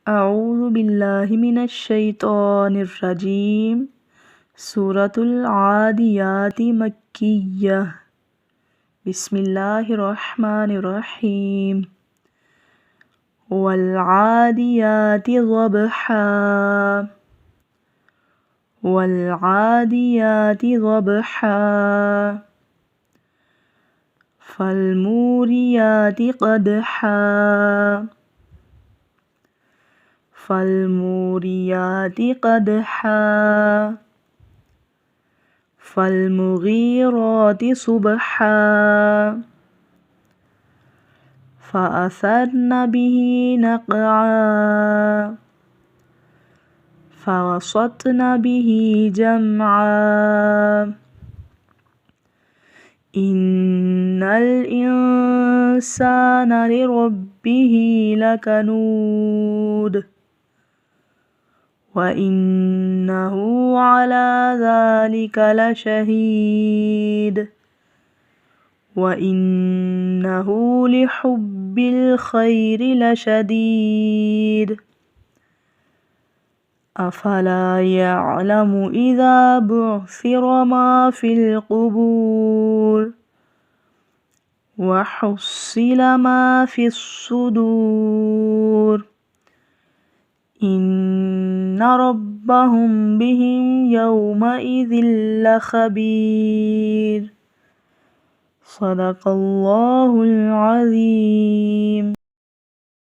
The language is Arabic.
أعوذ بالله من الشيطان الرجيم. سورة العاديات مكية. بسم الله الرحمن الرحيم. والعاديات ضبحا والعاديات ضبحا فالموريات قدحا فالموريات قدحا فالمغيرات صبحا فأثرن به نقعا فوسطن به جمعا إن الإنسان لربه لكنود وإنه على ذلك لشهيد وإنه لحب الخير لشديد أفلا يعلم إذا بعثر ما في القبور وحصل ما في الصدور إن ربهم بهم يومئذ لخبير. صدق الله العظيم.